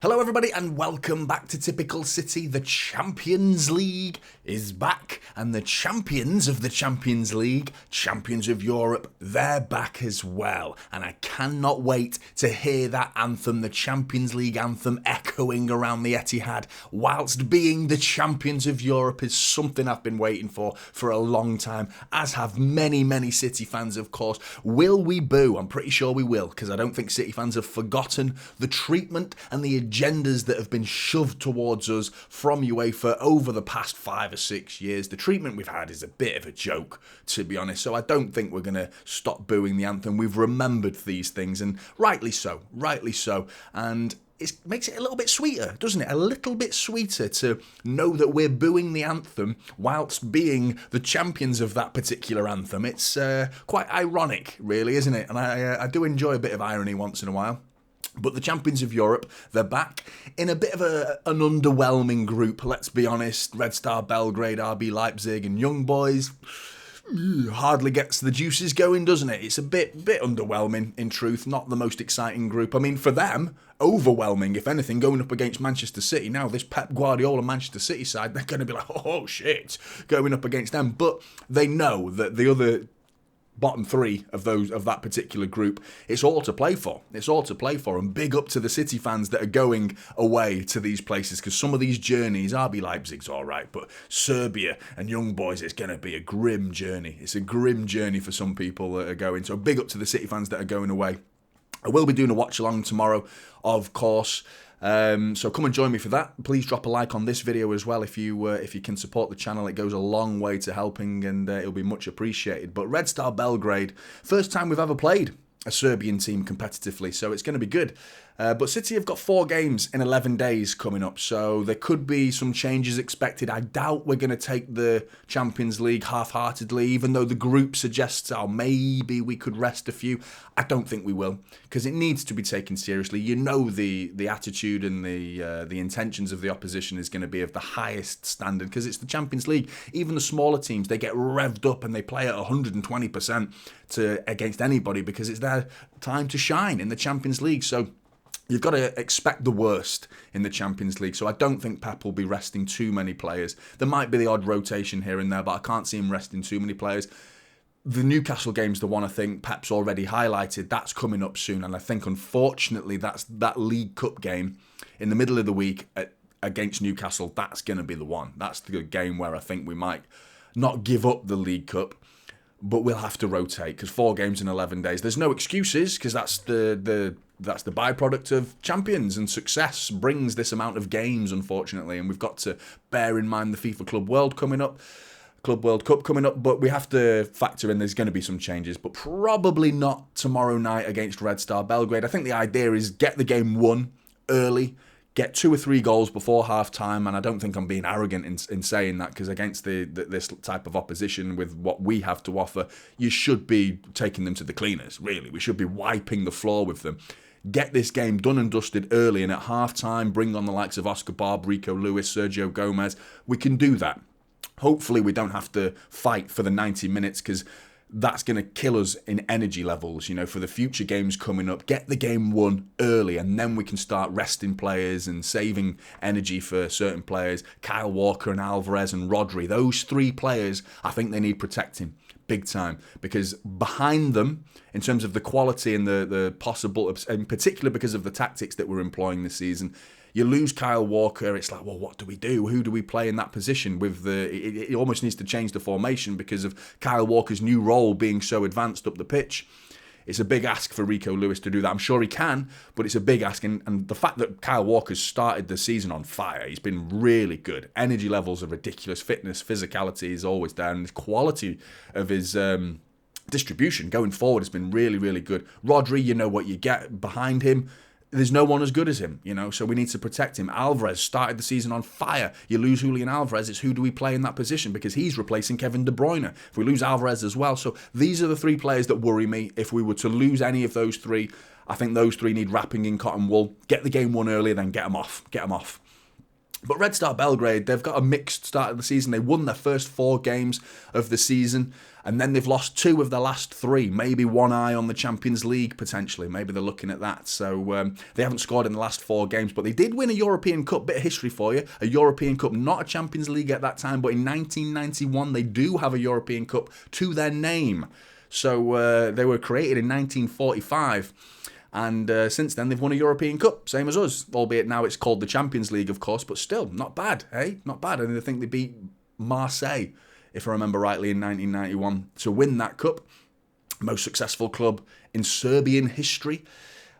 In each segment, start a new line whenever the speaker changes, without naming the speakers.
Hello everybody and welcome back to Typical City. The Champions League is back and the champions of the Champions League, champions of Europe, they're back as well. And I cannot wait to hear that anthem, the Champions League anthem, echoing around the Etihad whilst being the champions of Europe is something I've been waiting for a long time, as have many City fans of course. Will we boo? I'm pretty sure we will, because I don't think City fans have forgotten the treatment and the agendas that have been shoved towards us from UEFA over the past 5 or 6 years. The treatment we've had is a bit of a joke, to be honest, so I don't think we're going to stop booing the anthem. We've remembered these things, and rightly so, and it makes it a little bit sweeter, doesn't it? A little bit sweeter to know that we're booing the anthem whilst being the champions of that particular anthem. It's quite ironic, really, isn't it? And I do enjoy a bit of irony once in a while. But the champions of Europe, they're back in a bit of an underwhelming group, let's be honest. Red Star Belgrade, RB Leipzig and Young Boys hardly gets the juices going, doesn't it? It's a bit underwhelming, in truth, not the most exciting group. I mean, for them, overwhelming, if anything, going up against Manchester City. Now, this Pep Guardiola Manchester City side, they're going to be like, oh shit, going up against them. But they know that the other bottom three of that particular group, it's all to play for. And big up to the City fans that are going away to these places, because some of these journeys, RB Leipzig's all right, but Serbia and Young Boys, it's going to be a grim journey. It's a grim journey for some people that are going. So big up to the City fans that are going away. I will be doing a watch along tomorrow, of course. So come and join me for that. Please drop a like on this video as well if you can support the channel. It goes a long way to helping, and it'll be much appreciated. But Red Star Belgrade, first time we've ever played a Serbian team competitively, so it's going to be good. But City have got 4 games in 11 days coming up, so there could be some changes expected. I doubt we're going to take the Champions League half-heartedly, even though the group suggests, maybe we could rest a few. I don't think we will, because it needs to be taken seriously. You know the attitude and the intentions of the opposition is going to be of the highest standard, because it's the Champions League. Even the smaller teams, they get revved up and they play at 120% against anybody, because it's their time to shine in the Champions League. So you've got to expect the worst in the Champions League. So I don't think Pep will be resting too many players. There might be the odd rotation here and there, but I can't see him resting too many players. The Newcastle game's the one I think Pep's already highlighted. That's coming up soon. And I think, unfortunately, that's that League Cup game in the middle of the week against Newcastle. That's going to be the one. That's the game where I think we might not give up the League Cup, but we'll have to rotate, because 4 games in 11 days. There's no excuses, because that's the byproduct of champions, and success brings this amount of games, unfortunately. And we've got to bear in mind the FIFA Club World Cup coming up, but we have to factor in there's going to be some changes, but probably not tomorrow night against Red Star Belgrade. I think the idea is get the game won early, get 2 or 3 goals before half-time, and I don't think I'm being arrogant in saying that, because against this type of opposition with what we have to offer, you should be taking them to the cleaners, really. We should be wiping the floor with them. Get this game done and dusted early, and at half-time, bring on the likes of Oscar Barb, Rico Lewis, Sergio Gomez. We can do that. Hopefully we don't have to fight for the 90 minutes, because that's going to kill us in energy levels, for the future games coming up. Get the game won early, and then we can start resting players and saving energy for certain players. Kyle Walker and Alvarez and Rodri, those 3 players, I think they need protecting big time, because behind them, in terms of the quality and the possible, in particular because of the tactics that we're employing this season, you lose Kyle Walker, it's like, well, what do we do? Who do we play in that position? It almost needs to change the formation because of Kyle Walker's new role being so advanced up the pitch. It's a big ask for Rico Lewis to do that. I'm sure he can, but it's a big ask. And the fact that Kyle Walker's started the season on fire, he's been really good. Energy levels are ridiculous. Fitness, physicality is always there. And the quality of his distribution going forward has been really good. Rodri, you know what you get behind him. There's no one as good as him, so we need to protect him. Alvarez started the season on fire. You lose Julian Alvarez, it's who do we play in that position? Because he's replacing Kevin De Bruyne. If we lose Alvarez as well. So these are the 3 players that worry me. If we were to lose any of those 3, I think those 3 need wrapping in cotton wool. Get the game won early, then get them off. But Red Star Belgrade, they've got a mixed start of the season. They won their first 4 games of the season, and then they've lost 2 of their last 3. Maybe one eye on the Champions League, potentially. Maybe they're looking at that. So they haven't scored in the last 4 games, but they did win a European Cup. Bit of history for you. A European Cup, not a Champions League at that time, but in 1991, they do have a European Cup to their name. So they were created in 1945. And since then, they've won a European Cup, same as us. Albeit now it's called the Champions League, of course, but still, not bad, eh? Not bad. And I think they beat Marseille, if I remember rightly, in 1991 to win that cup. Most successful club in Serbian history.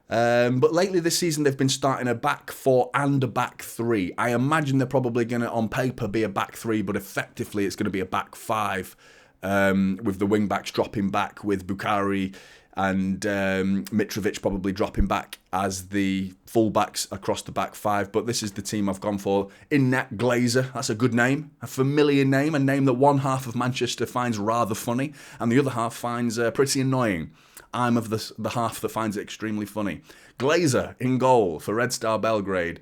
But lately this season, they've been starting a back 4 and a back 3. I imagine they're probably going to, on paper, be a back 3, but effectively it's going to be a back 5, with the wing-backs dropping back, with Bukhari and Mitrovic probably dropping back as the full-backs across the back 5. But this is the team I've gone for. In net, Glazer. That's a good name. A familiar name. A name that one half of Manchester finds rather funny and the other half finds pretty annoying. I'm of the half that finds it extremely funny. Glazer in goal for Red Star Belgrade.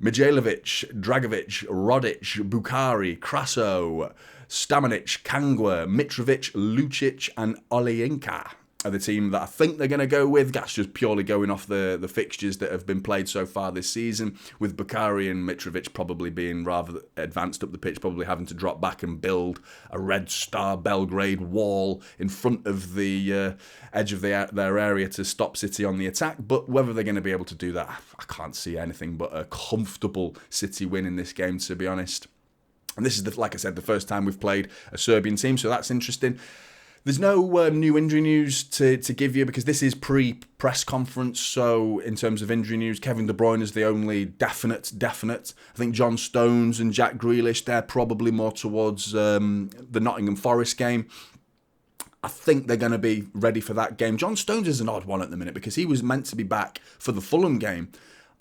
Mijailovic, Dragovic, Rodic, Bukhari, Kraso, Stamanic, Kangwa, Mitrovic, Lucic and Olejinka are the team that I think they're going to go with. That's just purely going off the fixtures that have been played so far this season, with Bukhari and Mitrovic probably being rather advanced up the pitch, probably having to drop back and build a Red Star Belgrade wall in front of the edge of their area to stop City on the attack. But whether they're going to be able to do that, I can't see anything but a comfortable City win in this game, to be honest. And this is, like I said, the first time we've played a Serbian team, so that's interesting. There's no new injury news to give you because this is pre-press conference. So in terms of injury news, Kevin De Bruyne is the only definite. I think John Stones and Jack Grealish, they're probably more towards the Nottingham Forest game. I think they're going to be ready for that game. John Stones is an odd one at the minute because he was meant to be back for the Fulham game.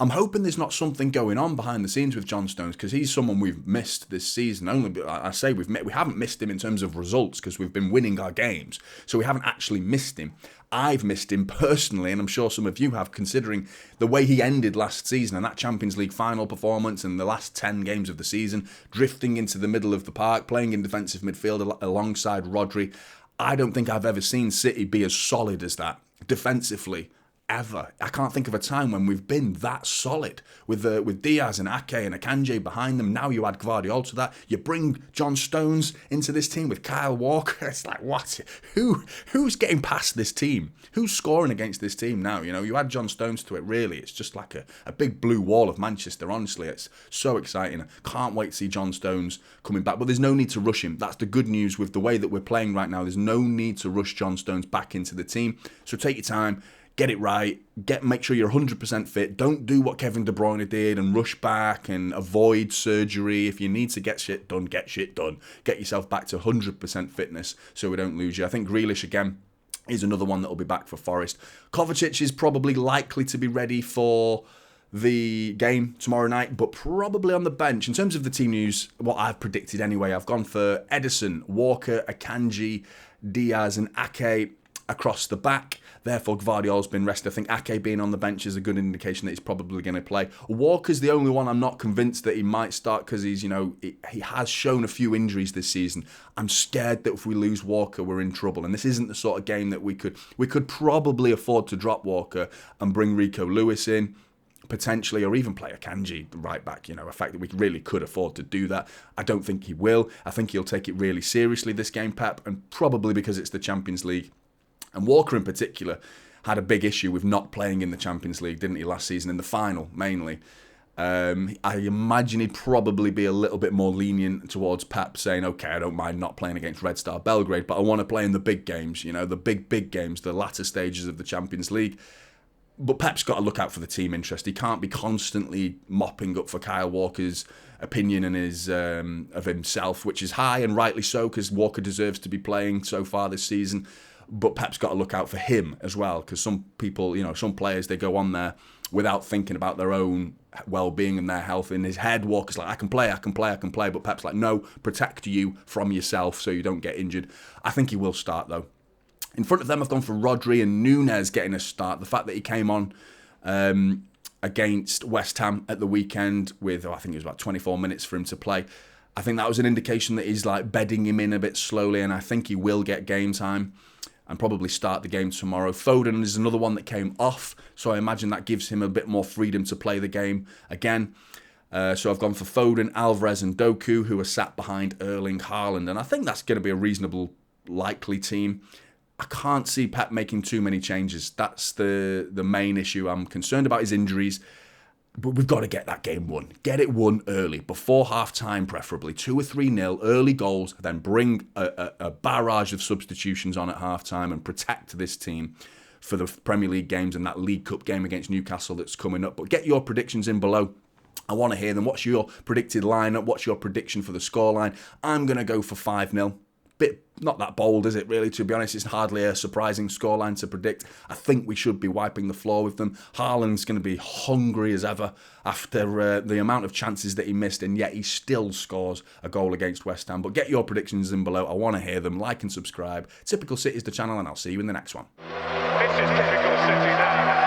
I'm hoping there's not something going on behind the scenes with John Stones because he's someone we've missed this season. Only I say we haven't missed him in terms of results because we've been winning our games, so we haven't actually missed him. I've missed him personally, and I'm sure some of you have, considering the way he ended last season and that Champions League final performance and the last 10 games of the season, drifting into the middle of the park, playing in defensive midfield alongside Rodri. I don't think I've ever seen City be as solid as that defensively. Ever. I can't think of a time when we've been that solid with Diaz and Ake and Akanji behind them. Now you add Guardiola to that. You bring John Stones into this team with Kyle Walker. It's like, what? Who's getting past this team? Who's scoring against this team now? You know, you add John Stones to it, really. It's just like a big blue wall of Manchester, honestly. It's so exciting. Can't wait to see John Stones coming back. But there's no need to rush him. That's the good news with the way that we're playing right now. There's no need to rush John Stones back into the team. So take your time. Get it right. Make sure you're 100% fit. Don't do what Kevin De Bruyne did and rush back and avoid surgery. If you need to get shit done, get shit done. Get yourself back to 100% fitness so we don't lose you. I think Grealish, again, is another one that will be back for Forest. Kovacic is probably likely to be ready for the game tomorrow night, but probably on the bench. In terms of the team news, what I've predicted anyway, I've gone for Ederson, Walker, Akanji, Diaz and Ake across the back. Therefore, Guardiola's been rested. I think Ake being on the bench is a good indication that he's probably going to play. Walker's the only one I'm not convinced that he might start because he's, he has shown a few injuries this season. I'm scared that if we lose Walker, we're in trouble. And this isn't the sort of game that we could probably afford to drop Walker and bring Rico Lewis in, potentially, or even play Akanji right back. A fact that we really could afford to do that. I don't think he will. I think he'll take it really seriously this game, Pep, and probably because it's the Champions League. And Walker in particular had a big issue with not playing in the Champions League, didn't he, last season, in the final, mainly. I imagine he'd probably be a little bit more lenient towards Pep, saying, okay, I don't mind not playing against Red Star Belgrade, but I want to play in the big games, the big games, the latter stages of the Champions League. But Pep's got to look out for the team interest. He can't be constantly mopping up for Kyle Walker's opinion and his of himself, which is high, and rightly so, because Walker deserves to be playing so far this season. But Pep's got to look out for him as well, because some people, some players, they go on there without thinking about their own well-being and their health. In his head, Walker's like, I can play. But Pep's like, no, protect you from yourself so you don't get injured. I think he will start, though. In front of them, I've gone for Rodri and Núñez getting a start. The fact that he came on against West Ham at the weekend with, I think it was about 24 minutes for him to play. I think that was an indication that he's like bedding him in a bit slowly, and I think he will get game time and probably start the game tomorrow. Foden is another one that came off, so I imagine that gives him a bit more freedom to play the game again. So I've gone for Foden, Alvarez and Doku, who are sat behind Erling Haaland, and I think that's going to be a reasonable, likely team. I can't see Pep making too many changes. That's the main issue. I'm concerned about his injuries, but we've got to get that game won. Get it won early, before half-time preferably. 2 or 3-0, early goals, then bring a barrage of substitutions on at half-time and protect this team for the Premier League games and that League Cup game against Newcastle that's coming up. But get your predictions in below. I want to hear them. What's your predicted lineup? What's your prediction for the scoreline? I'm going to go for 5-0. Bit not that bold, is it, really? To be honest, it's hardly a surprising scoreline to predict. I think we should be wiping the floor with them. Haaland's going to be hungry as ever after the amount of chances that he missed, and yet he still scores a goal against West Ham. But get your predictions in below. I want to hear them. Like and subscribe. Typical City is the channel, and I'll see you in the next one.
This is Typical City now.